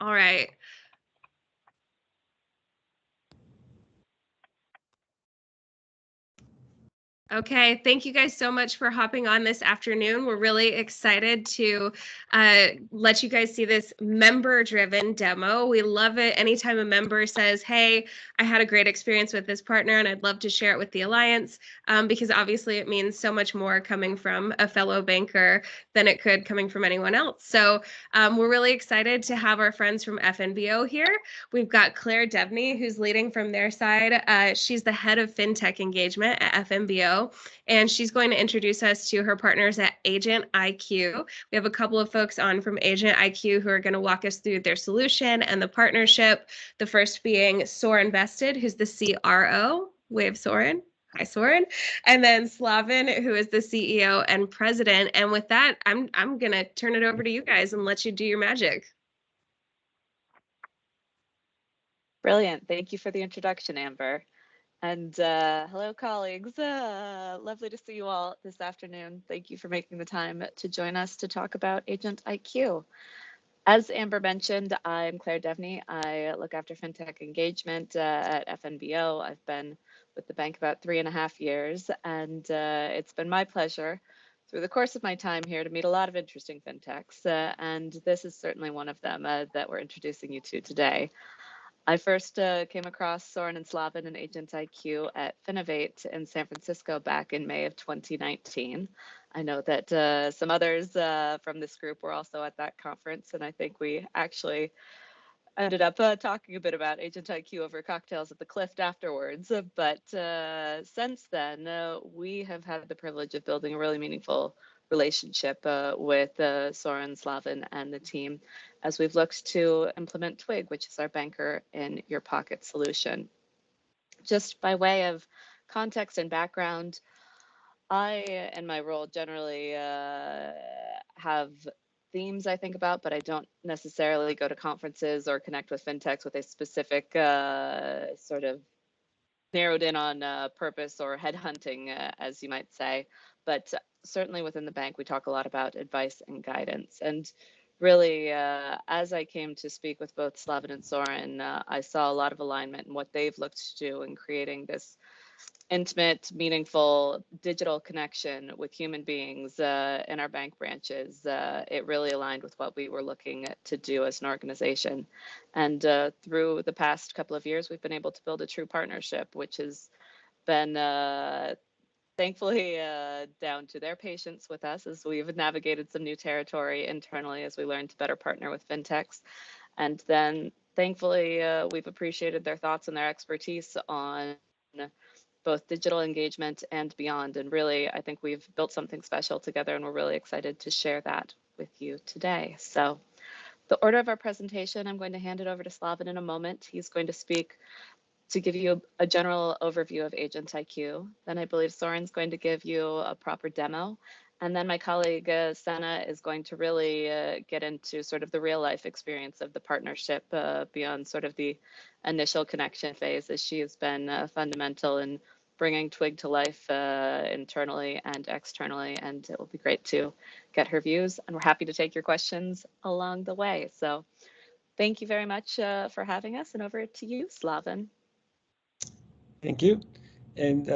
All right. Okay, thank you guys so much for hopping on this afternoon. We're really excited to let you guys see this member-driven demo. We love it anytime a member says, hey, I had a great experience with this partner and I'd love to share it with the Alliance, because obviously it means so much more coming from a fellow banker than it could coming from anyone else. So we're really excited to have our friends from FNBO here. We've got Claire Devney, who's leading from their side. She's the head of FinTech engagement at FNBO, and she's going to introduce us to her partners at Agent IQ. We have a couple of folks on from Agent IQ who are going to walk us through their solution and the partnership. The first being Soren Vested, who's the CRO. Wave Soren. Hi, Soren. And then Slavin, who is the CEO and president. And with that, I'm going to turn it over to you guys and let you do your magic. Brilliant. Thank you for the introduction, Amber. And hello, colleagues. Lovely to see you all this afternoon. Thank you for making the time to join us to talk about Agent IQ. As Amber mentioned, I'm Claire Devney. I look after FinTech engagement at FNBO. I've been with the bank about 3.5 years, and it's been my pleasure through the course of my time here to meet a lot of interesting FinTechs, and this is certainly one of them that we're introducing you to today. I first came across Soren and Slavin and Agent IQ at Finovate in San Francisco back in May of 2019. I know that some others from this group were also at that conference, and I think we actually ended up talking a bit about Agent IQ over cocktails at the Clift afterwards. But since then, we have had the privilege of building a really meaningful relationship with Soren, Slavin, and the team as we've looked to implement Twig, which is our banker in your pocket solution. Just by way of context and background, I, in my role, generally have themes I think about, but I don't necessarily go to conferences or connect with fintechs with a specific sort of narrowed in on purpose or headhunting, as you might say. But certainly within the bank, we talk a lot about advice and guidance. And really, as I came to speak with both Slavin and Soren, I saw a lot of alignment in what they've looked to do in creating this intimate, meaningful digital connection with human beings in our bank branches. It really aligned with what we were looking to do as an organization. And through the past couple of years, we've been able to build a true partnership, which has been thankfully down to their patience with us as we've navigated some new territory internally as we learn to better partner with fintechs. And then thankfully, we've appreciated their thoughts and their expertise on both digital engagement and beyond. And really, I think we've built something special together, and we're really excited to share that with you today. So the order of our presentation, I'm going to hand it over to Slavin in a moment. He's going to speak to give you a general overview of Agent IQ. Then I believe Soren's going to give you a proper demo. And then my colleague, Senna, is going to really get into sort of the real life experience of the partnership beyond sort of the initial connection phase, as she has been fundamental in bringing Twig to life internally and externally. And it will be great to get her views. And we're happy to take your questions along the way. So thank you very much for having us. And over to you, Slavin. Thank you. And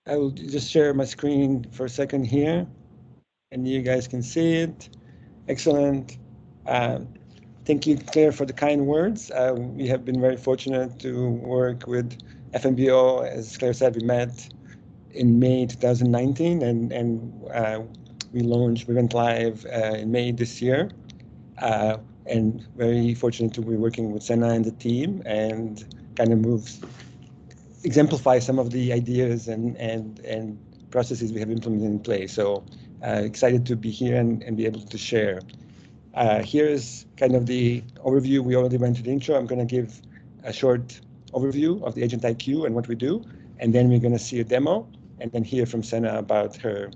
I will just share my screen for a second here, and you guys can see it. Excellent. Thank you, Claire, for the kind words. We have been very fortunate to work with FNBO. As Claire said, we met in May 2019, and we went live in May this year. And very fortunate to be working with Senna and the team and kind of exemplify some of the ideas and processes we have implemented in place. So excited to be here and be able to share. Here's kind of the overview. We already went to the intro. I'm going to give a short overview of the Agent IQ and what we do, and then we're going to see a demo and then hear from Senna about her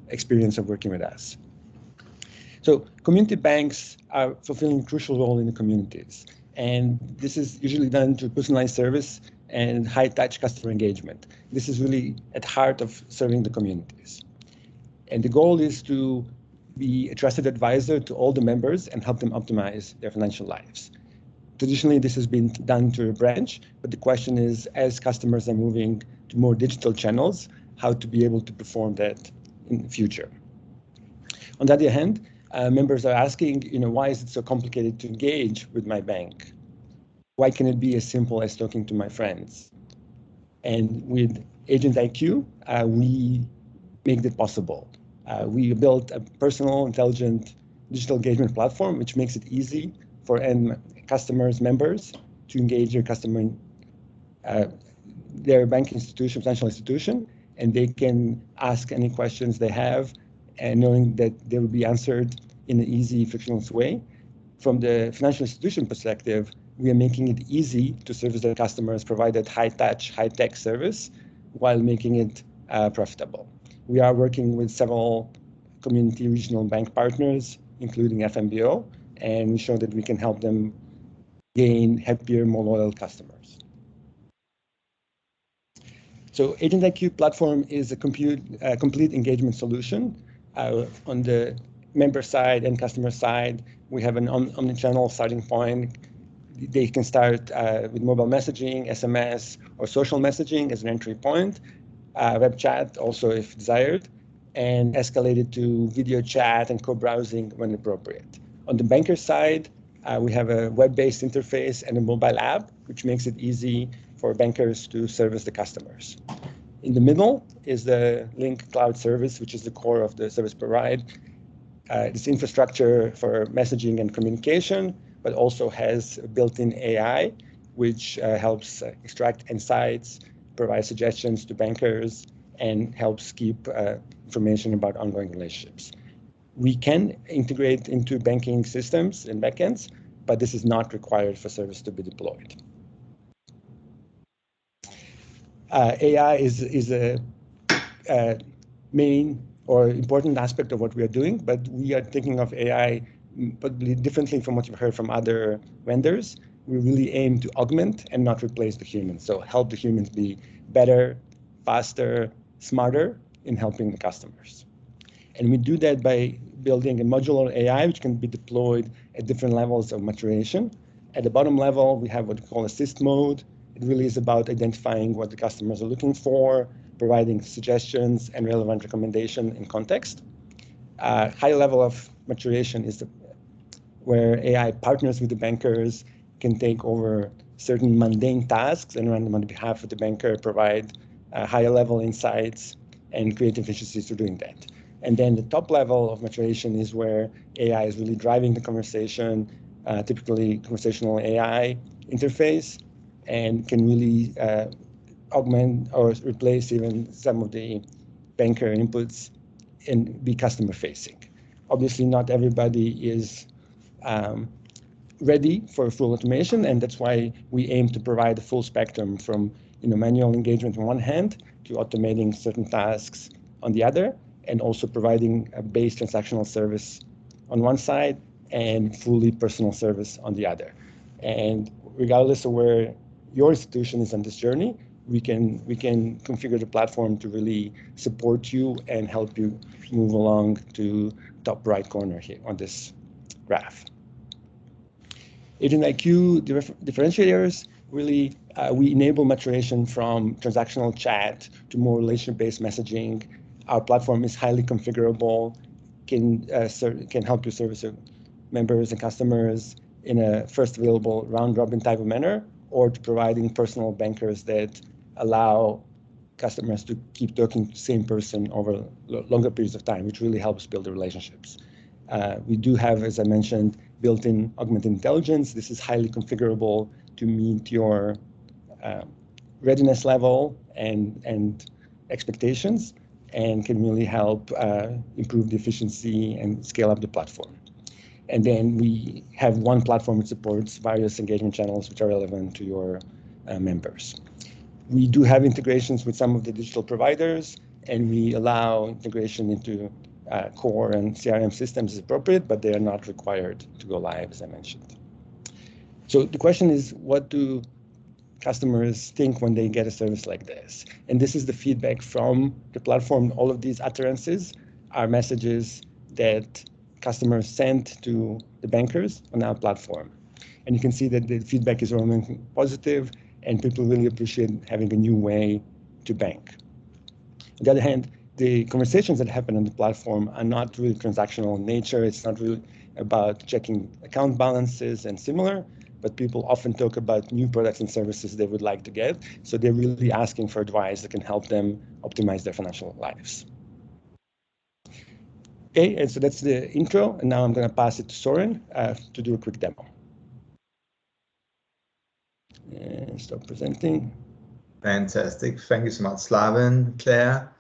experience of working with us. So community banks are fulfilling a crucial role in the communities, and this is usually done through personalized service and high-touch customer engagement. This is really at the heart of serving the communities. And the goal is to be a trusted advisor to all the members and help them optimize their financial lives. Traditionally, this has been done through a branch, but the question is, as customers are moving to more digital channels, how to be able to perform that in the future. On the other hand, members are asking, why is it so complicated to engage with my bank? Why can it be as simple as talking to my friends? And with Agent IQ, we make that possible. We built a personal, intelligent digital engagement platform, which makes it easy for customers, members, to engage their bank institution, financial institution, and they can ask any questions they have, and knowing that they will be answered in an easy, frictionless way. From the financial institution perspective, we are making it easy to service their customers, provide that high-touch, high-tech service, while making it profitable. We are working with several community regional bank partners, including FMBO, and we show that we can help them gain happier, more loyal customers. So Agent IQ platform is a complete engagement solution. On the member side and customer side, we have an omni-channel starting point. They can start with mobile messaging, SMS, or social messaging as an entry point, web chat also if desired, and escalated to video chat and co-browsing when appropriate. On the banker side, we have a web-based interface and a mobile app, which makes it easy for bankers to service the customers. In the middle is the Link Cloud service, which is the core of the service provide. This infrastructure for messaging and communication, but also has built-in AI, which helps extract insights, provide suggestions to bankers, and helps keep information about ongoing relationships. We can integrate into banking systems and backends, but this is not required for service to be deployed. AI is a main or important aspect of what we are doing, but we are thinking of AI probably differently from what you've heard from other vendors. We really aim to augment and not replace the humans, so help the humans be better, faster, smarter in helping the customers. And we do that by building a modular AI, which can be deployed at different levels of maturation. At the bottom level, we have what we call assist mode. It really is about identifying what the customers are looking for, providing suggestions and relevant recommendation in context. High level of maturation is where AI partners with the bankers, can take over certain mundane tasks and run them on behalf of the banker, provide higher level insights and create efficiencies for doing that. And then the top level of maturation is where AI is really driving the conversation, typically conversational AI interface, and can really augment or replace even some of the banker inputs and be customer facing. Obviously, not everybody is ready for full automation, and that's why we aim to provide a full spectrum from manual engagement on one hand to automating certain tasks on the other, and also providing a base transactional service on one side and fully personal service on the other. And regardless of where your institution is on this journey, we can configure the platform to really support you and help you move along to top right corner here on this graph. Agent IQ differentiators, really, we enable maturation from transactional chat to more relationship-based messaging. Our platform is highly configurable, can help you service your members and customers in a first available round-robin type of manner, or to providing personal bankers that allow customers to keep talking to the same person over longer periods of time, which really helps build the relationships. We do have, as I mentioned, built-in augmented intelligence. This is highly configurable to meet your readiness level and expectations, and can really help improve the efficiency and scale up the platform. And then we have one platform that supports various engagement channels which are relevant to your members. We do have integrations with some of the digital providers, and we allow integration into core and CRM systems as appropriate, but they are not required to go live, as I mentioned. So the question is, what do customers think when they get a service like this? And this is the feedback from the platform. All of these utterances are messages that customers send to the bankers on our platform. And you can see that the feedback is overwhelmingly positive, and people really appreciate having a new way to bank. On the other hand, the conversations that happen on the platform are not really transactional in nature. It's not really about checking account balances and similar, but people often talk about new products and services they would like to get. So they're really asking for advice that can help them optimize their financial lives. Okay, and so that's the intro. And now I'm going to pass it to Soren to do a quick demo. And stop presenting. Fantastic. Thank you so much, Slaven, Claire.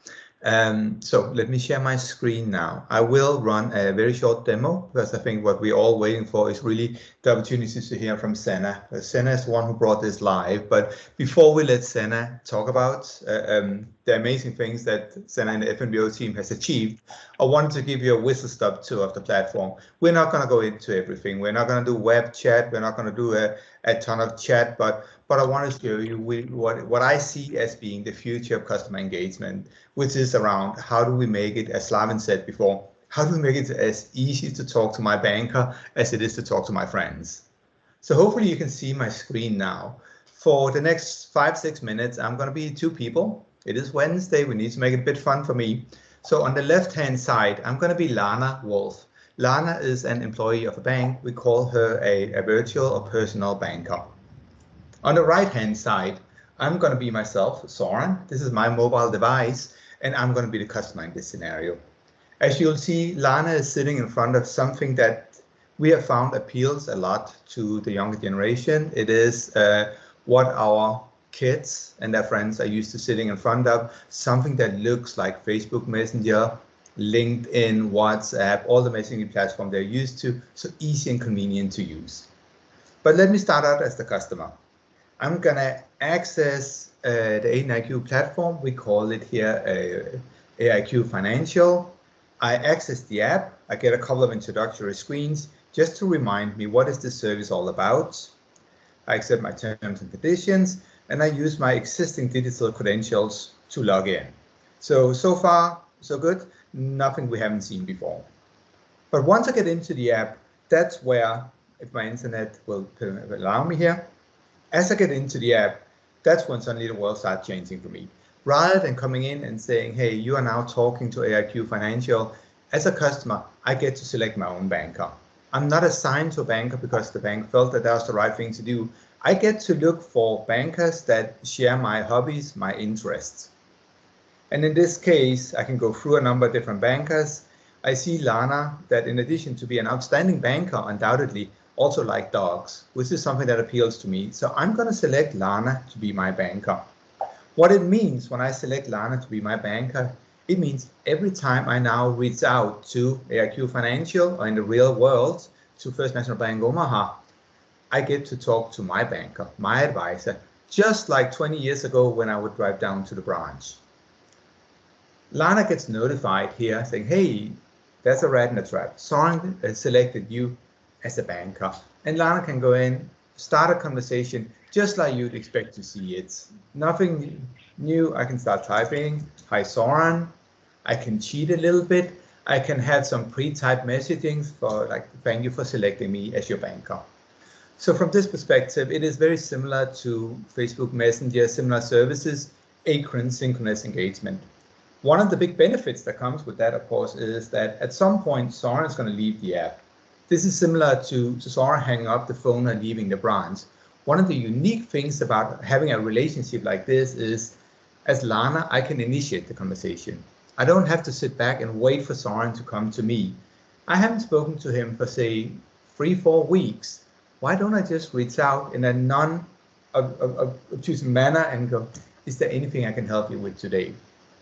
So let me share my screen now. I will run a very short demo because I think what we're all waiting for is really the opportunity to hear from Senna. Senna is the one who brought this live, but before we let Senna talk about the amazing things that Senna and the FNBO team has achieved, I wanted to give you a whistle-stop tour of the platform. We're not going to go into everything. We're not going to do web chat. We're not going to do a ton of chat, but I want to show you what I see as being the future of customer engagement, which is around how do we make it, as Slaven said before, how do we make it as easy to talk to my banker as it is to talk to my friends? So hopefully you can see my screen now. For the next 5-6 minutes, I'm going to be two people. It is Wednesday. We need to make it a bit fun for me. So on the left-hand side, I'm going to be Lana Wolf. Lana is an employee of a bank. We call her a virtual or personal banker. On the right-hand side, I'm going to be myself, Soren. This is my mobile device, and I'm going to be the customer in this scenario. As you'll see, Lana is sitting in front of something that we have found appeals a lot to the younger generation. It is what our kids and their friends are used to sitting in front of, something that looks like Facebook Messenger, LinkedIn, WhatsApp, all the messaging platforms they're used to, so easy and convenient to use. But let me start out as the customer. I'm going to access the AIQ platform. We call it here AIQ Financial. I access the app. I get a couple of introductory screens just to remind me what is this service all about. I accept my terms and conditions, and I use my existing digital credentials to log in. So far, so good. Nothing we haven't seen before. But once I get into the app, that's where, if my internet will allow me here, as I get into the app, that's when suddenly the world starts changing for me. Rather than coming in and saying, hey, you are now talking to AIQ Financial, as a customer, I get to select my own banker. I'm not assigned to a banker because the bank felt that was the right thing to do. I get to look for bankers that share my hobbies, my interests. And in this case, I can go through a number of different bankers. I see Lana, that in addition to be an outstanding banker, undoubtedly, also like dogs, which is something that appeals to me. So I'm going to select Lana to be my banker. What it means when I select Lana to be my banker, it means every time I now reach out to AIQ Financial or in the real world to First National Bank Omaha, I get to talk to my banker, my advisor, just like 20 years ago when I would drive down to the branch. Lana gets notified here saying, hey, there's a rat in the trap. Soren selected you as a banker. And Lana can go in, start a conversation just like you'd expect to see it. Nothing new. I can start typing, hi Soren. I can cheat a little bit. I can have some pre-typed messaging for like, thank you for selecting me as your banker. So from this perspective, it is very similar to Facebook Messenger, similar services, asynchronous engagement. One of the big benefits that comes with that, of course, is that at some point, Soren is going to leave the app. This is similar to Soren hanging up the phone and leaving the branch. One of the unique things about having a relationship like this is, as Lana, I can initiate the conversation. I don't have to sit back and wait for Soren to come to me. I haven't spoken to him for, say, 3-4 weeks. Why don't I just reach out in a non-obtrusive manner and go, is there anything I can help you with today?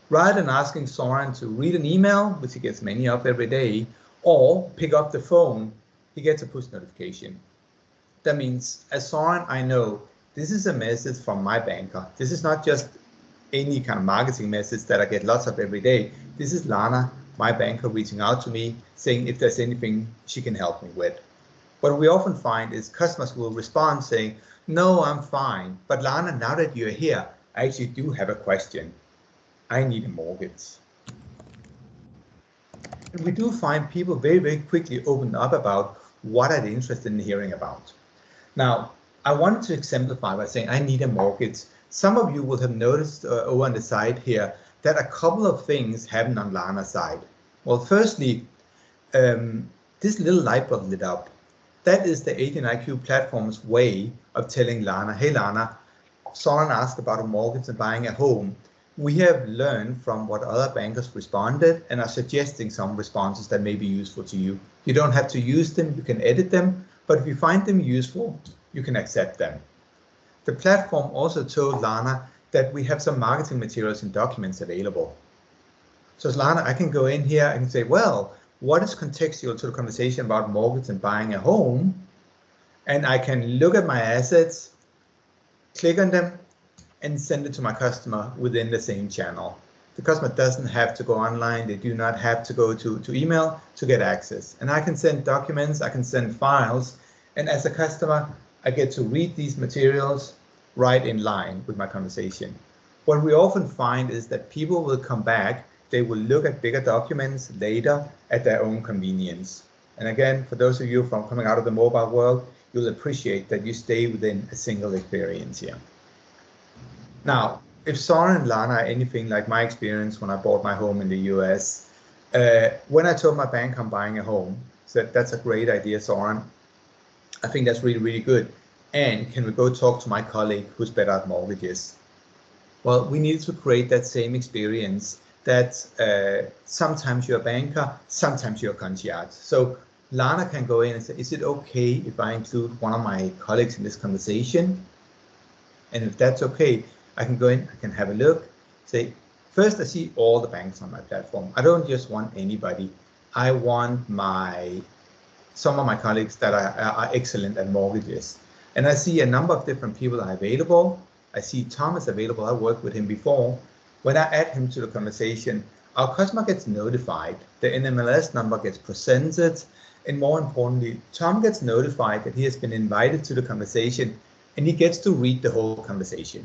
Rather than asking Soren to read an email, which he gets many of every day, or pick up the phone, he gets a push notification. That means, as Soren, I know this is a message from my banker. This is not just any kind of marketing message that I get lots of every day. This is Lana, my banker, reaching out to me, saying if there's anything she can help me with. What we often find is customers will respond saying, no, I'm fine. But Lana, now that you're here, I actually do have a question. I need a mortgage. And we do find people very, very quickly open up about what are they interested in hearing about. Now, I wanted to exemplify by saying I need a mortgage. Some of you will have noticed over on the side here that a couple of things happen on Lana's side. Well, firstly, this little light bulb lit up. That is the 18IQ platform's way of telling Lana, hey Lana, someone asked about a mortgage and buying a home. We have learned from what other bankers responded and are suggesting some responses that may be useful to you. You don't have to use them, you can edit them, but if you find them useful, you can accept them. The platform also told Lana that we have some marketing materials and documents available. So as Lana, I can go in here and say, well, what is contextual to the conversation about mortgage and buying a home? And I can look at my assets, click on them, and send it to my customer within the same channel. The customer doesn't have to go online. They do not have to go to email to get access. And I can send documents, I can send files. And as a customer, I get to read these materials right in line with my conversation. What we often find is that people will come back, they will look at bigger documents later at their own convenience. And again, for those of you from coming out of the mobile world, you'll appreciate that you stay within a single experience here. Now, if Soren and Lana are anything like my experience when I bought my home in the US, when I told my bank I'm buying a home, said that's a great idea, Soren. I think that's really, really good. And can we go talk to my colleague who's better at mortgages? Well, we need to create that same experience that sometimes you're a banker, sometimes you're a concierge. So Lana can go in and say, is it okay if I include one of my colleagues in this conversation? And if that's okay, I can go in, I can have a look, say, first I see all the banks on my platform. I don't just want anybody. I want some of my colleagues that are excellent at mortgages. And I see a number of different people are available. I see Tom is available. I worked with him before. When I add him to the conversation, our customer gets notified. The NMLS number gets presented. And more importantly, Tom gets notified that he has been invited to the conversation and he gets to read the whole conversation.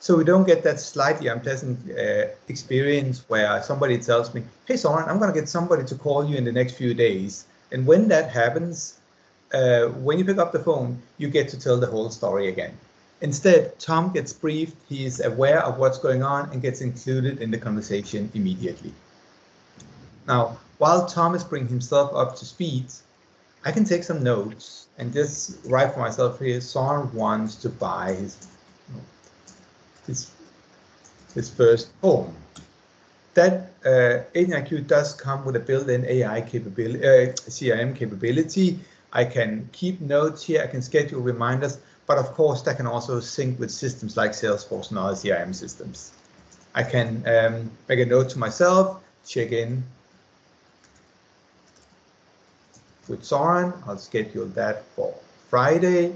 So we don't get that slightly unpleasant experience where somebody tells me, hey, Soren, I'm going to get somebody to call you in the next few days. And when that happens, when you pick up the phone, you get to tell the whole story again. Instead, Tom gets briefed, he is aware of what's going on and gets included in the conversation immediately. Now, while Tom is bringing himself up to speed, I can take some notes and just write for myself here, Soren wants to buy his first home. That 18IQ does come with a built-in AI capability, CRM capability. I can keep notes here, I can schedule reminders, but of course that can also sync with systems like Salesforce and other CRM systems. I can make a note to myself, check in with Soren. I'll schedule that for Friday,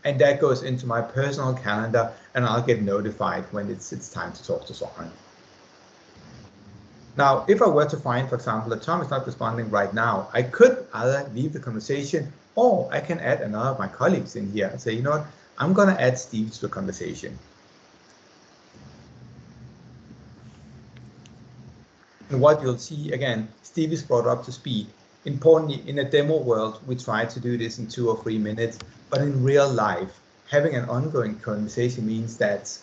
and that goes into my personal calendar, and I'll get notified when it's time to talk to Soren. Now, if I were to find, for example, that Tom is not responding right now, I could either leave the conversation or I can add another of my colleagues in here and say, you know what, I'm going to add Steve to the conversation. And what you'll see, again, Steve is brought up to speed. Importantly, in a demo world, we try to do this in 2 or 3 minutes, but in real life, having an ongoing conversation means that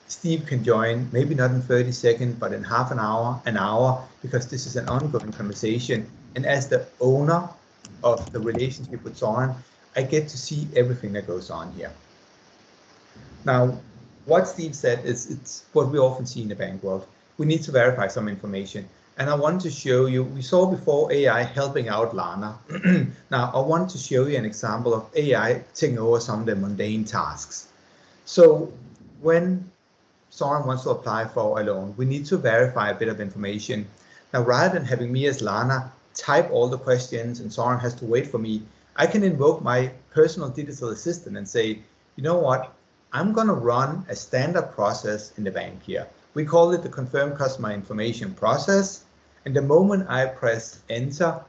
Steve can join, maybe not in 30 seconds, but in half an hour, because this is an ongoing conversation. And as the owner of the relationship with Soren, I get to see everything that goes on here. Now, what Steve said is it's what we often see in the bank world. We need to verify some information. And I wanted to show you, we saw before AI helping out Lana. Now, I want to show you an example of AI taking over some of the mundane tasks. So when Soren wants to apply for a loan, we need to verify a bit of information. Now, rather than having me as Lana type all the questions and Soren has to wait for me, I can invoke my personal digital assistant and say, you know what, I'm going to run a standard process in the bank here. We call it the confirm customer information process. And the moment I press enter,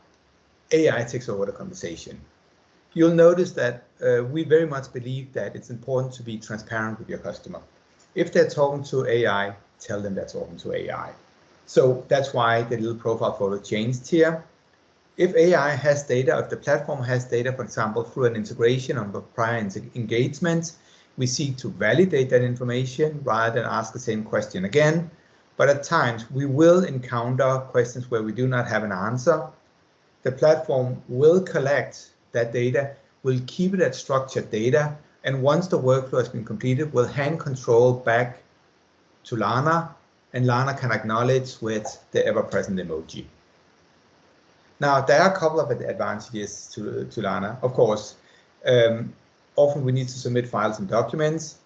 AI takes over the conversation. You'll notice that we very much believe that it's important to be transparent with your customer. If they're talking to AI, tell them they're talking to AI. So that's why the little profile photo changed here. If AI has data, if the platform has data, for example, through an integration on the prior engagements, we seek to validate that information rather than ask the same question again. But at times we will encounter questions where we do not have an answer. The platform will collect that data, will keep it as structured data, and once the workflow has been completed, will hand control back to Lana, and Lana can acknowledge with the ever-present emoji. Now, there are a couple of advantages to Lana. Of course, often we need to submit files and documents.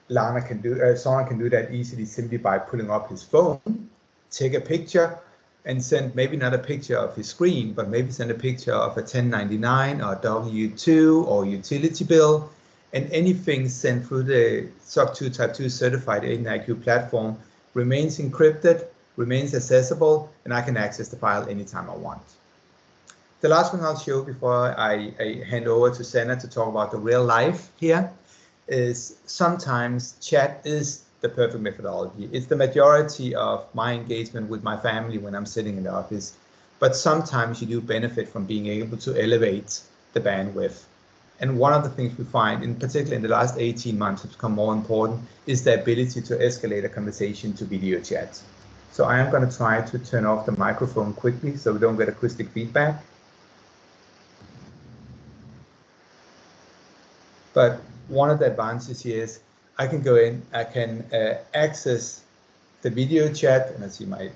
Lana can do, someone can do that easily simply by pulling up his phone, take a picture, and send maybe not a picture of his screen, but maybe send a picture of a 1099 or W-2 or utility bill, and anything sent through the SOC 2 Type 2 certified AgentIQ platform remains encrypted, remains accessible, and I can access the file anytime I want. The last thing I'll show before I hand over to Senna to talk about the real life here is sometimes chat is the perfect methodology. It's the majority of my engagement with my family when I'm sitting in the office, but sometimes you do benefit from being able to elevate the bandwidth. And one of the things we find, in particular in the last 18 months, has become more important, is the ability to escalate a conversation to video chat. So I am going to try to turn off the microphone quickly so we don't get acoustic feedback. But one of the advantages here is I can go in, I can access the video chat, and I see my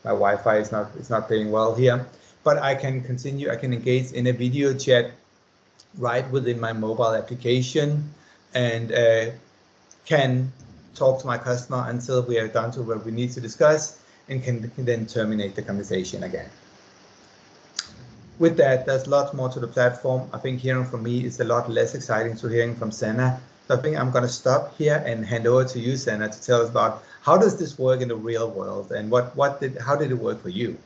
Wi-Fi is not playing well here, but I can continue, I can engage in a video chat right within my mobile application and can talk to my customer until we are done to what we need to discuss and can then terminate the conversation again. With that, there's lots more to the platform. I think hearing from me is a lot less exciting to hearing from Senna. So I think I'm going to stop here and hand over to you, Senna, to tell us about how does this work in the real world and how did it work for you?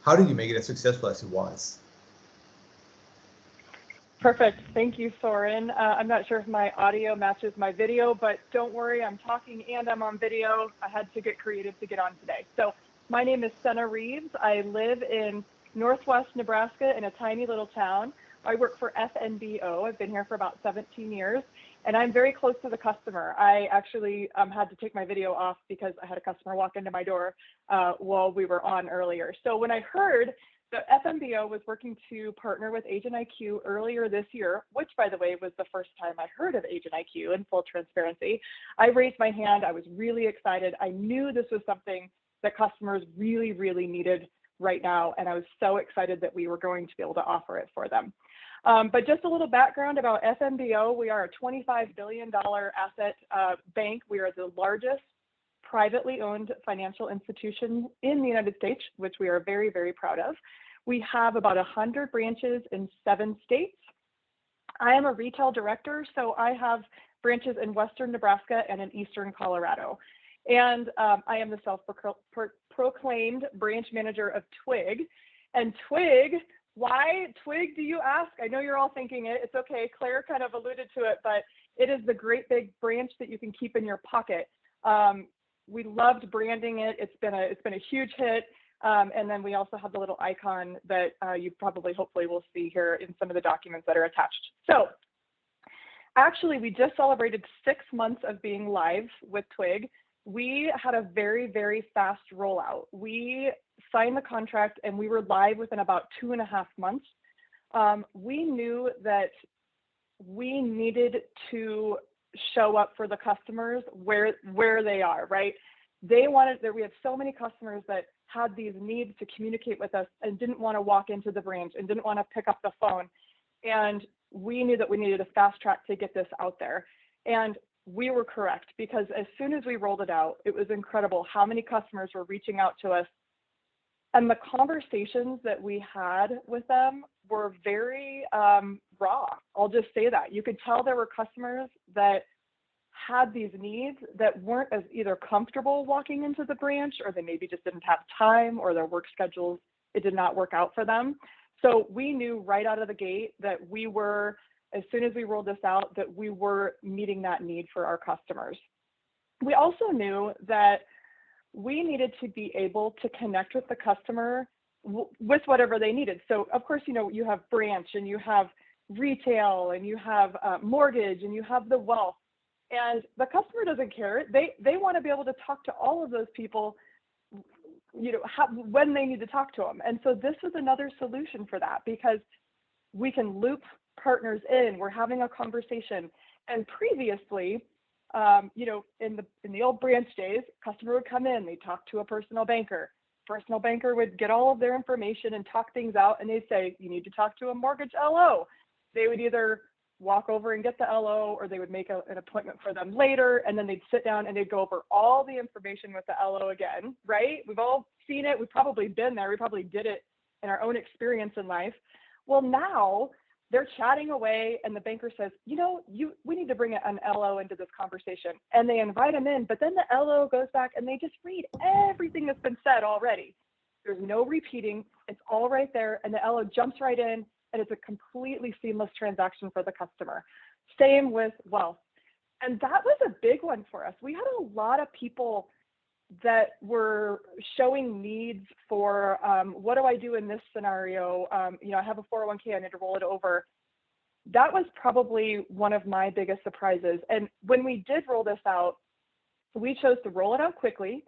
How did you make it as successful as it was? Perfect. Thank you, Soren. I'm not sure if my audio matches my video, but don't worry, I'm talking and I'm on video. I had to get creative to get on today. So my name is Senna Reeves. I live in Northwest Nebraska in a tiny little town. I work for FNBO. I've been here for about 17 years, and I'm very close to the customer. I actually had to take my video off because I had a customer walk into my door while we were on earlier. So when I heard that FNBO was working to partner with AgentIQ earlier this year, which, by the way, was the first time I heard of AgentIQ in full transparency, I raised my hand. I was really excited. I knew this was something that customers really, really needed right now, and I was so excited that we were going to be able to offer it for them. But just a little background about FNBO. We are a $25 billion asset bank. We are the largest privately owned financial institution in the United States, which we are very, very proud of. We have about 100 branches in 7 states. I am a retail director, so I have branches in Western Nebraska and in Eastern Colorado. And I am the self-proclaimed branch manager of Twig. And Twig, why Twig, do you ask? I know you're all thinking it. It's okay. Claire kind of alluded to it, but it is the great big branch that you can keep in your pocket. We loved branding it. It's been a huge hit. And then we also have the little icon that you probably, hopefully, will see here in some of the documents that are attached. So actually, we just celebrated 6 months of being live with Twig. We had a very, very fast rollout. We signed the contract and we were live within about 2.5 months. We knew that we needed to show up for the customers where they are, right? They wanted that. We have so many customers that had these needs to communicate with us and didn't want to walk into the branch and didn't want to pick up the phone. And we knew that we needed a fast track to get this out there. And we were correct, because as soon as we rolled it out, it was incredible how many customers were reaching out to us. And the conversations that we had with them were very raw. I'll just say that. You could tell there were customers that had these needs that weren't as either comfortable walking into the branch, or they maybe just didn't have time, or their work schedules, it did not work out for them. So we knew right out of the gate that we were, as soon as we rolled this out, that we were meeting that need for our customers. We also knew that we needed to be able to connect with the customer with whatever they needed. So of course, you have branch and you have retail and you have mortgage and you have the wealth, and the customer doesn't care. They want to be able to talk to all of those people, when they need to talk to them. And so this is another solution for that, because we can loop partners in. We're having a conversation. And previously, in the old branch days, customer would come in, they talk to a personal banker. Personal banker would get all of their information and talk things out, and they'd say, you need to talk to a mortgage LO. They would either walk over and get the LO, or they would make an appointment for them later, and then they'd sit down and they'd go over all the information with the LO again, right? We've all seen it. We've probably been there. We probably did it in our own experience in life. Well, now they're chatting away, and the banker says, we need to bring an LO into this conversation. And they invite them in, but then the LO goes back and they just read everything that's been said already. There's no repeating. It's all right there. And the LO jumps right in, and it's a completely seamless transaction for the customer. Same with wealth. And that was a big one for us. We had a lot of people that were showing needs for what do I do in this scenario? I have a 401k, I need to roll it over. That was probably one of my biggest surprises. And when we did roll this out, we chose to roll it out quickly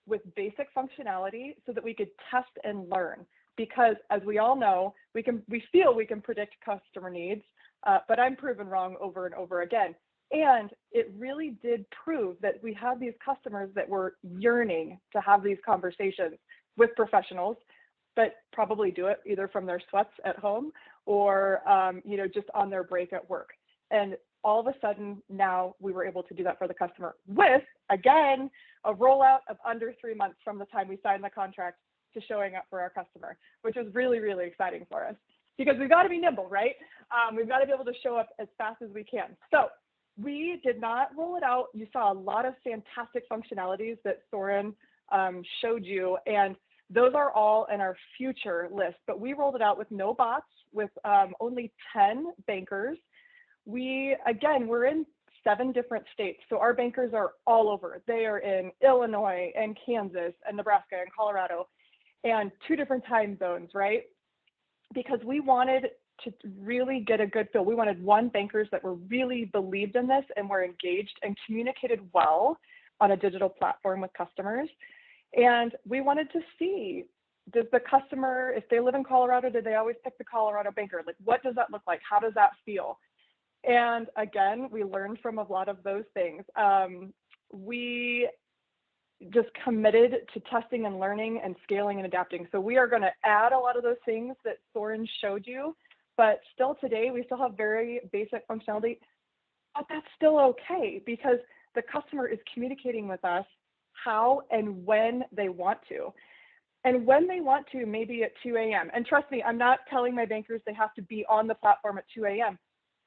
with basic functionality so that we could test and learn. Because as we all know, we feel we can predict customer needs, but I'm proven wrong over and over again. And it really did prove that we had these customers that were yearning to have these conversations with professionals, but probably do it either from their sweats at home or, just on their break at work. And all of a sudden now we were able to do that for the customer with, again, a rollout of under 3 months from the time we signed the contract to showing up for our customer, which was really, really exciting for us, because we've got to be nimble, right? We've got to be able to show up as fast as we can. So we did not roll it out. You saw a lot of fantastic functionalities that Soren showed you, and those are all in our future list, but we rolled it out with no bots, with only 10 bankers. We're in 7 different states. So our bankers are all over. They are in Illinois and Kansas and Nebraska and Colorado, and 2 different time zones, right? Because we wanted to really get a good feel. We wanted bankers that were really believed in this and were engaged and communicated well on a digital platform with customers. And we wanted to see, does the customer, if they live in Colorado, did they always pick the Colorado banker? Like, what does that look like? How does that feel? And again, we learned from a lot of those things. We just committed to testing and learning and scaling and adapting. So we are going to add a lot of those things that Soren showed you, but still today, we still have very basic functionality, but that's still okay, because the customer is communicating with us how and when they want to. And when they want to, maybe at 2 a.m. And trust me, I'm not telling my bankers they have to be on the platform at 2 a.m.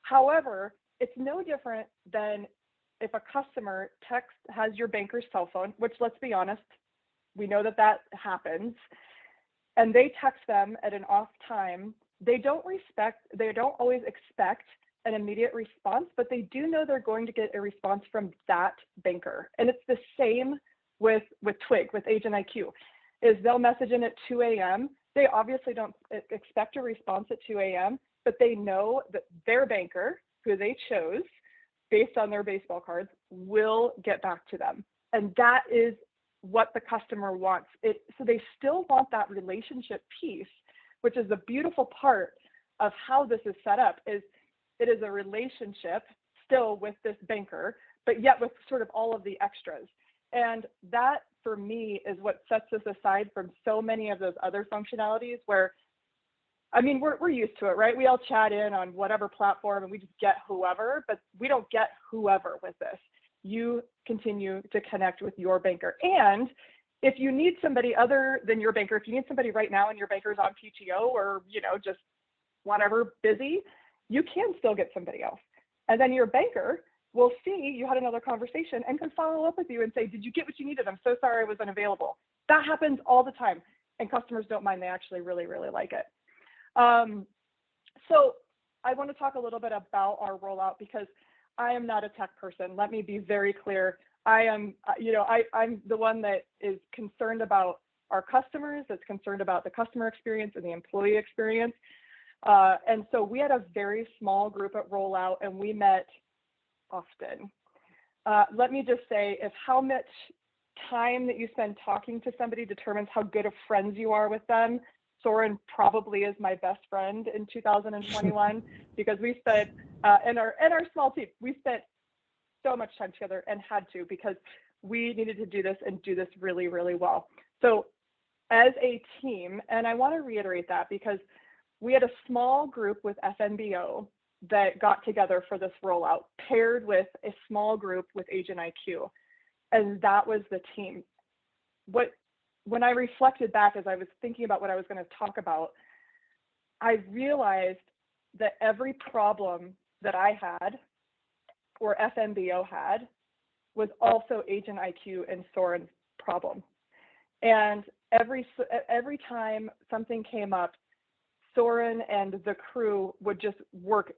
However, it's no different than if a customer has your banker's cell phone, which, let's be honest, we know that happens, and they text them at an off time. They don't always expect an immediate response, but they do know they're going to get a response from that banker. And it's the same with Twig, with Agent IQ, is they'll message in at 2 a.m. They obviously don't expect a response at 2 a.m., but they know that their banker, who they chose based on their baseball cards, will get back to them. And that is what the customer wants. So they still want that relationship piece, which is the beautiful part of how this is set up, is it is a relationship still with this banker, but yet with sort of all of the extras. And that, for me, is what sets us aside from so many of those other functionalities where, I mean, we're used to it, right? We all chat in on whatever platform and we just get whoever, but we don't get whoever with this. You continue to connect with your banker. And if you need somebody other than your banker, if you need somebody right now and your banker's on PTO or, just whatever, busy, you can still get somebody else. And then your banker will see you had another conversation and can follow up with you and say, did you get what you needed? I'm so sorry I was unavailable. That happens all the time. And customers don't mind. They actually really, really like it. So I want to talk a little bit about our rollout because I am not a tech person. Let me be very clear. I am, I'm the one that is concerned about our customers, that's concerned about the customer experience and the employee experience. And so we had a very small group at Rollout, and we met often. Let me just say, if how much time that you spend talking to somebody determines how good of friends you are with them, Soren probably is my best friend in 2021 because we spent, in our small team, we spent so much time together and had to because we needed to do this and do this really, really well. So as a team, and I want to reiterate that because we had a small group with FNBO that got together for this rollout, paired with a small group with Agent IQ, and that was the team. When I reflected back as I was thinking about what I was going to talk about, I realized that every problem that I had or FNBO had was also Agent IQ and Soren's problem. And every time something came up, Soren and the crew would just work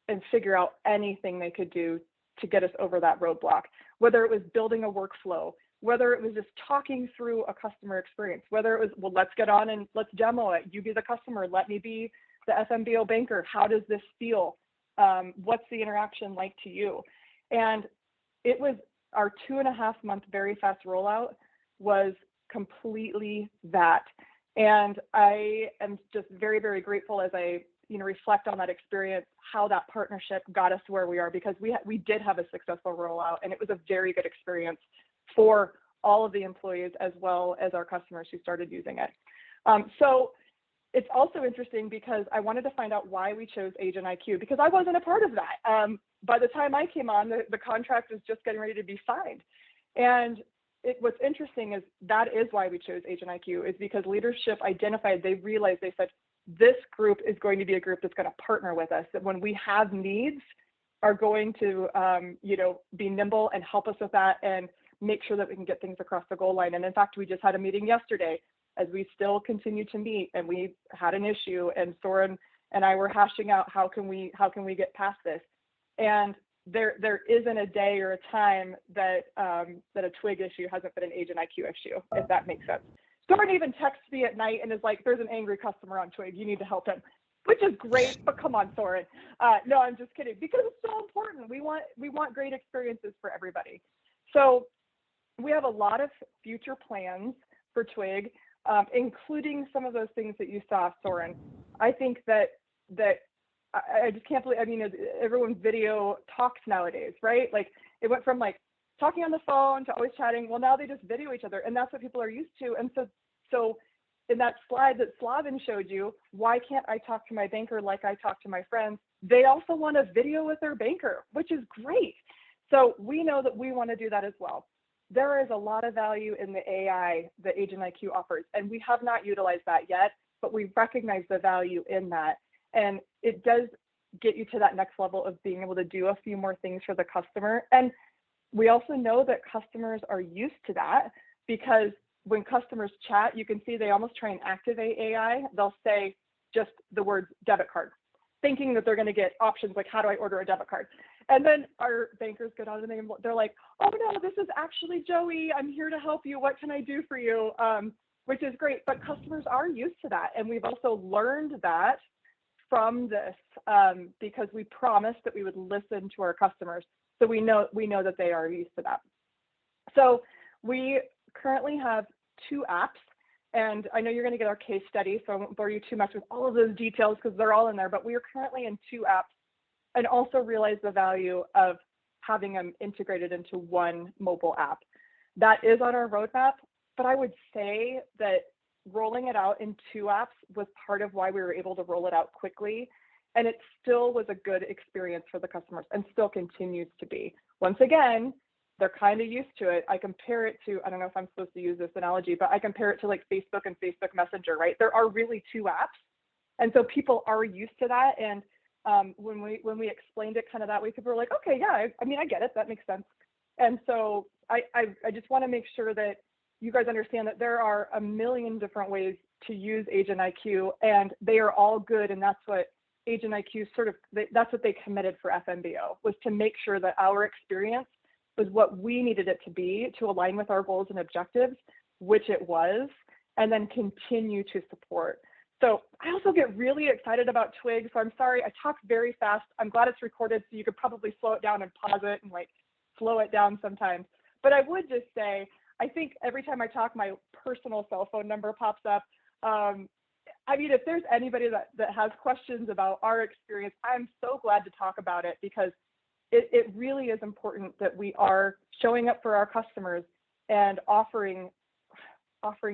and figure out anything they could do to get us over that roadblock, whether it was building a workflow, whether it was just talking through a customer experience, whether it was, well, let's get on and let's demo it. You be the customer, let me be the FNBO banker. How does this feel? What's the interaction like to you? And it was our 2.5 month very fast rollout was completely that. And I am just very, very grateful as I reflect on that experience, how that partnership got us where we are, because we did have a successful rollout, and it was a very good experience for all of the employees as well as our customers who started using it. So it's also interesting because I wanted to find out why we chose Agent IQ, because I wasn't a part of that. By the time I came on, the contract was just getting ready to be signed. And what's interesting is that is why we chose Agent IQ, is because leadership identified, they realized, they said, this group is going to be a group that's going to partner with us, that when we have needs, are going to be nimble and help us with that and make sure that we can get things across the goal line. And in fact, we just had a meeting yesterday as we still continue to meet, and we had an issue, and Soren and I were hashing out how can we get past this. And there isn't a day or a time that that a Twig issue hasn't been an Agent IQ issue, if that makes sense. Soren even texts me at night and is like, there's an angry customer on Twig, you need to help him, which is great, but come on, Soren. No, I'm just kidding, because it's so important. We want great experiences for everybody. So we have a lot of future plans for Twig, including some of those things that you saw, Soren. I think that I just can't believe, I mean, everyone's video talks nowadays, right? Like it went from like talking on the phone to always chatting. Well, now they just video each other, and that's what people are used to. And so in that slide that Slavin showed you, why can't I talk to my banker like I talk to my friends? They also want a video with their banker, which is great. So we know that we want to do that as well. There is a lot of value in the AI that Agent IQ offers, and we have not utilized that yet, but we recognize the value in that. And it does get you to that next level of being able to do a few more things for the customer. And we also know that customers are used to that, because when customers chat, you can see they almost try and activate AI. They'll say just the words debit card, thinking that they're going to get options like, how do I order a debit card? And then our bankers get on and they're like, oh no, this is actually Joey. I'm here to help you. What can I do for you? Which is great, but customers are used to that. And we've also learned that from this because we promised that we would listen to our customers. So we know that they are used to that. So we currently have 2 apps, and I know you're going to get our case study, so I won't bore you too much with all of those details because they're all in there, but we are currently in 2 apps, and also realize the value of having them integrated into one mobile app. That is on our roadmap, but I would say that rolling it out in 2 apps was part of why we were able to roll it out quickly. And it still was a good experience for the customers, and still continues to be. Once again, they're kind of used to it. I compare it to, I don't know if I'm supposed to use this analogy, but I compare it to like Facebook and Facebook Messenger, right? There are really 2 apps. And so people are used to that. And when we explained it kind of that way, people were like, okay, yeah, I mean, I get it. That makes sense. And so I just want to make sure that you guys understand that there are a million different ways to use Agent IQ, and they are all good. And that's what Agent IQ that's what they committed for FNBO, was to make sure that our experience was what we needed it to be to align with our goals and objectives, which it was, and then continue to support. So I also get really excited about Twig. So I'm sorry, I talk very fast. I'm glad it's recorded, so you could probably slow it down and pause it and like slow it down sometimes. But I would just say, I think every time I talk, my personal cell phone number pops up. I mean, if there's anybody that has questions about our experience, I'm so glad to talk about it, because it really is important that we are showing up for our customers and offering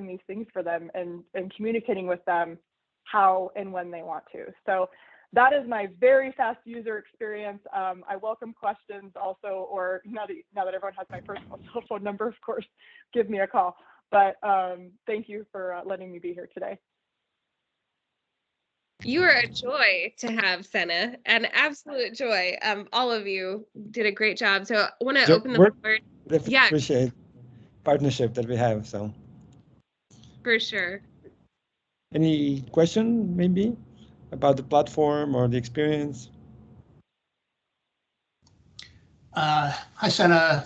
these things for them and communicating with them how and when they want to. So that is my very fast user experience. I welcome questions also, or now that everyone has my personal cell phone number, of course, give me a call. But thank you for letting me be here today. You are a joy to have, Senna, an absolute joy. All of you did a great job. So I want to open the floor. Definitely Yeah, appreciate partnership that we have. So for sure. any question maybe about the platform or the experience? Hi, Senna.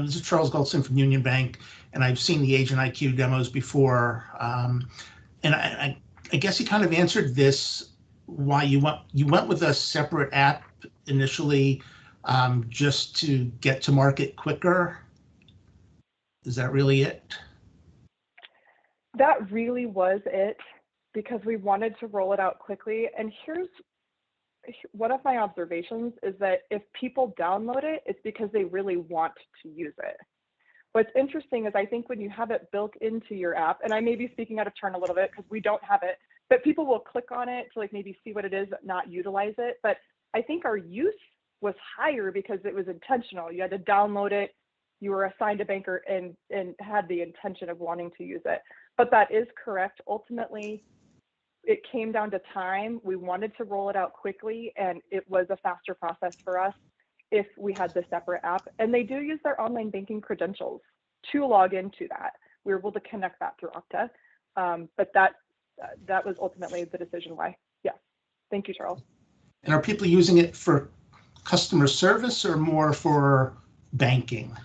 This is Charles Goldson from Union Bank, and I've seen the Agent IQ demos before. And I guess you kind of answered this, why you went with a separate app initially, just to get to market quicker. Is that really it? That really was it, because we wanted to roll it out quickly. And here's one of my observations is that if people download it, it's because they really want to use it. What's interesting is I think when you have it built into your app, and I may be speaking out of turn a little bit because we don't have it, but people will click on it to like maybe see what it is, not utilize it. But I think our use was higher because it was intentional. You had to download it, you were assigned a banker and had the intention of wanting to use it. But that is correct. Ultimately, it came down to time. We wanted to roll it out quickly, and it was a faster process for us if we had the separate app. And they do use their online banking credentials to log into that. We were able to connect that through Okta. But that was ultimately the decision why. Yeah. Thank you, Charles. And are people using it for customer service or more for banking?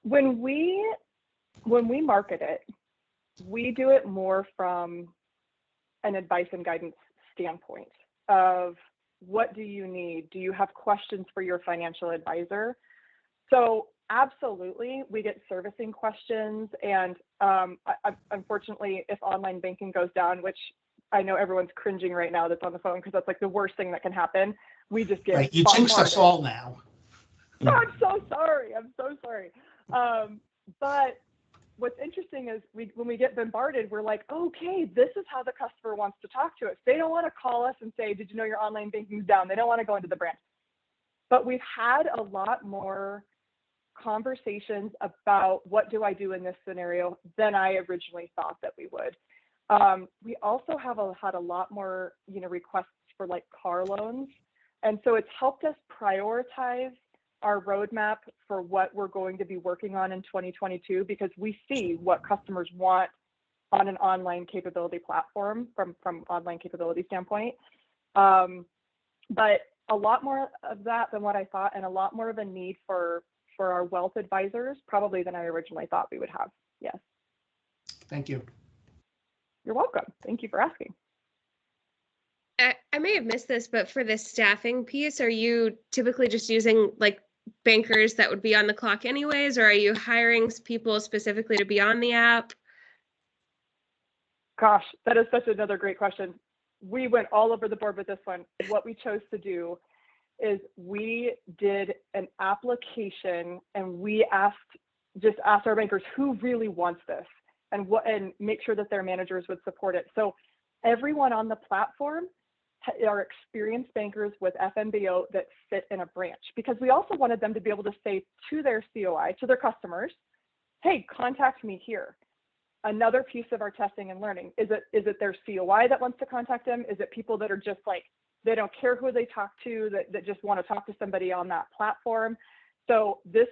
When we market it, we do it more from an advice and guidance standpoint of what do you need? Do you have questions for your financial advisor? So absolutely, we get servicing questions. And unfortunately, if online banking goes down, which I know everyone's cringing right now that's on the phone because that's like the worst thing that can happen, we just get right. You jinxed us all now. Oh, I'm so sorry. I'm so sorry. But what's interesting is when we get bombarded, we're like, okay, this is how the customer wants to talk to us. They don't want to call us and say, did you know your online banking's down? They don't want to go into the branch. But we've had a lot more conversations about what do I do in this scenario than I originally thought that we would. We also have had a lot more, requests for like car loans. And so it's helped us prioritize our roadmap for what we're going to be working on in 2022, because we see what customers want on an online capability platform from online capability standpoint. But a lot more of that than what I thought, and a lot more of a need for our wealth advisors probably than I originally thought we would have. Yes. Thank you. You're welcome. Thank you for asking. I may have missed this, but for the staffing piece, are you typically just using like bankers that would be on the clock anyways, or are you hiring people specifically to be on the app? Gosh, that is such another great question. We went all over the board with this one. What we chose to do is we did an application, and we asked our bankers who really wants this and make sure that their managers would support it. So everyone on the platform are experienced bankers with FNBO that sit in a branch, because we also wanted them to be able to say to their COI, to their customers, hey, contact me here. Another piece of our testing and learning, is it their COI that wants to contact them? Is it people that are just like, they don't care who they talk to, that just want to talk to somebody on that platform? So these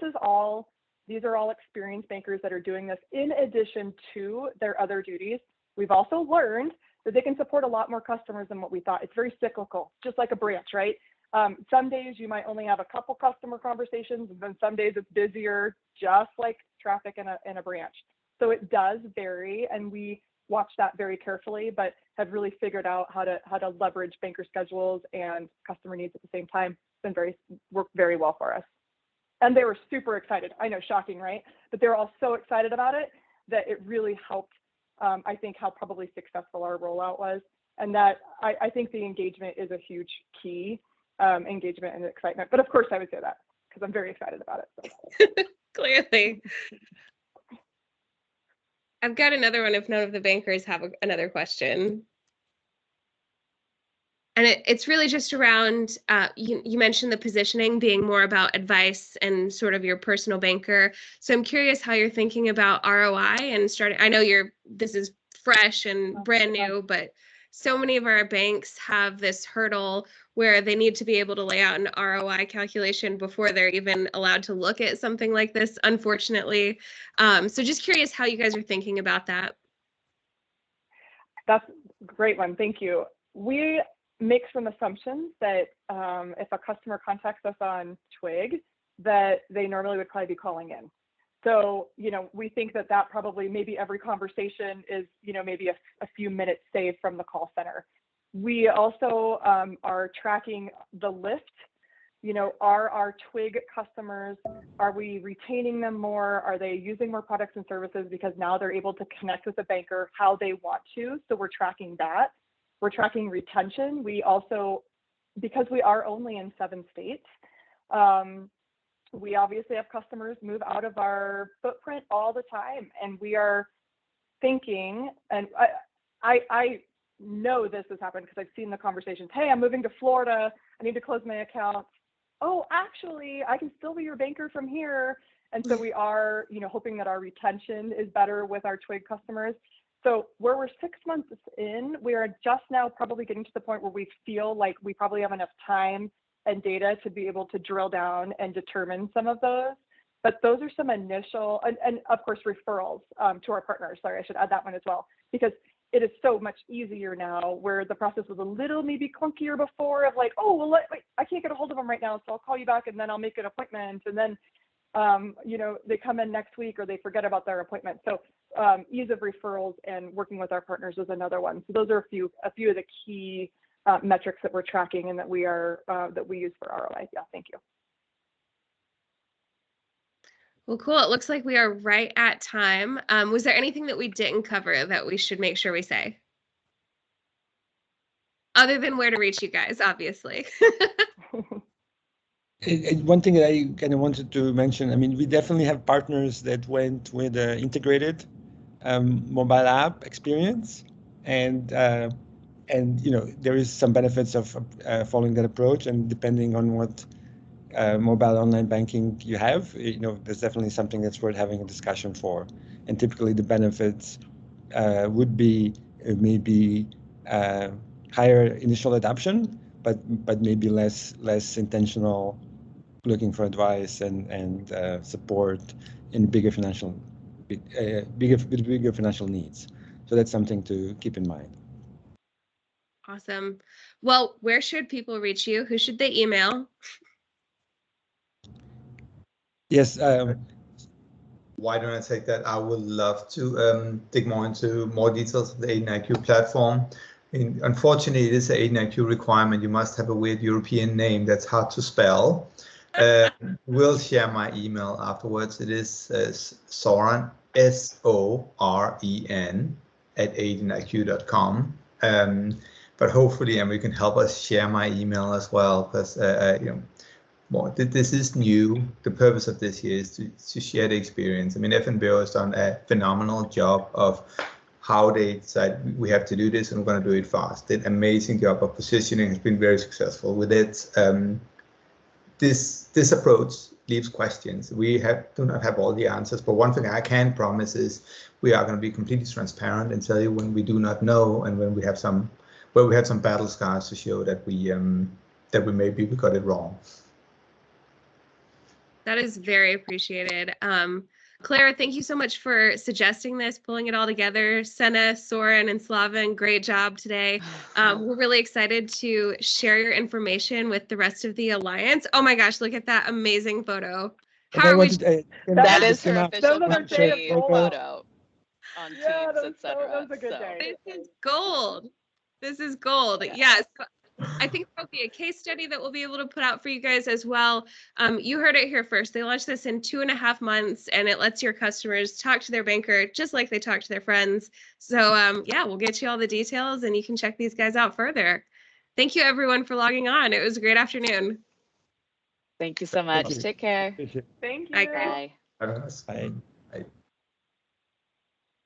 are all experienced bankers that are doing this in addition to their other duties. We've also learned that they can support a lot more customers than what we thought. It's very cyclical, just like a branch, right? Some days you might only have a couple customer conversations, and then some days it's busier, just like traffic in a branch. So it does vary, and we watch that very carefully, but have really figured out how to leverage banker schedules and customer needs at the same time. It's been worked very well for us. And they were super excited. I know, shocking, right? But they were all so excited about it that it really helped, I think, how probably successful our rollout was. And that I think the engagement is a huge key, engagement and excitement. But of course I would say that because I'm very excited about it. So. Clearly. I've got another one if none of the bankers have another question. And it's really just around, you mentioned the positioning being more about advice and sort of your personal banker. So I'm curious how you're thinking about ROI and starting. I know this is fresh and brand new, but so many of our banks have this hurdle where they need to be able to lay out an ROI calculation before they're even allowed to look at something like this, unfortunately. So just curious how you guys are thinking about that. That's a great one. Thank you. We make some assumptions that if a customer contacts us on Twig, that they normally would probably be calling in. So, we think that probably maybe every conversation is, maybe a few minutes saved from the call center. We also are tracking the lift. Are our Twig customers, are we retaining them more? Are they using more products and services because now they're able to connect with the banker how they want to? So we're tracking that. We're tracking retention. We also, because we are only in 7 states, we obviously have customers move out of our footprint all the time. And we are thinking, and I know this has happened because I've seen the conversations. Hey, I'm moving to Florida. I need to close my account. Oh, actually, I can still be your banker from here. And so we are, hoping that our retention is better with our Twig customers. So where we're 6 months in, we are just now probably getting to the point where we feel like we probably have enough time and data to be able to drill down and determine some of those. But those are some initial, and of course, referrals to our partners. Sorry, I should add that one as well, because it is so much easier now, where the process was a little maybe clunkier before of like, oh, well, wait, I can't get a hold of them right now, so I'll call you back and then I'll make an appointment. And then, they come in next week or they forget about their appointment. So ease of referrals and working with our partners is another one. So those are a few of the key metrics that we're tracking and that we use for ROI. Yeah, thank you. Well, cool. It looks like we are right at time. Was there anything that we didn't cover that we should make sure we say? Other than where to reach you guys, obviously. One thing that I kind of wanted to mention, I mean, we definitely have partners that went with the integrated mobile app experience, and there is some benefits of following that approach, and depending on what mobile online banking you have, there's definitely something that's worth having a discussion for. And typically the benefits would be maybe higher initial adoption, but maybe less intentional looking for advice and support in bigger financial needs. So that's something to keep in mind. Awesome. Well, where should people reach you? Who should they email? Yes. Why don't I take that? I would love to dig more into more details of the AidentIQ platform. Unfortunately, it is an AidentIQ requirement. You must have a weird European name that's hard to spell. We'll share my email afterwards. It is Soren, SOREN, @aidentiq.com. But hopefully, and we can help us share my email as well, because this is new. The purpose of this here is to share the experience. I mean, FNBO has done a phenomenal job of how they decide we have to do this and we're going to do it fast. Did an amazing job of positioning, has been very successful with it. This approach leaves questions. We do not have all the answers, but one thing I can promise is we are going to be completely transparent and tell you when we do not know and when we have some battle scars to show that we maybe got it wrong. That is very appreciated. Claire, thank you so much for suggesting this, pulling it all together. Senna, Soren, and Slaven, great job today. We're really excited to share your information with the rest of the Alliance. Oh my gosh, look at that amazing photo. And How I are we? wanted, That I is just her wanna- official Those are their company photos. photo on Yeah, Teams, that etc. was a good day. This is gold. This is gold. Yes. I think there'll be a case study that we'll be able to put out for you guys as well. You heard it here first. They launched this in 2.5 months, and it lets your customers talk to their banker just like they talk to their friends. So yeah, we'll get you all the details, and you can check these guys out further. Thank you, everyone, for logging on. It was a great afternoon. Thank you so much. you. Take care. Appreciate it. Thank you. Bye, guys. Bye. Have a nice- Bye.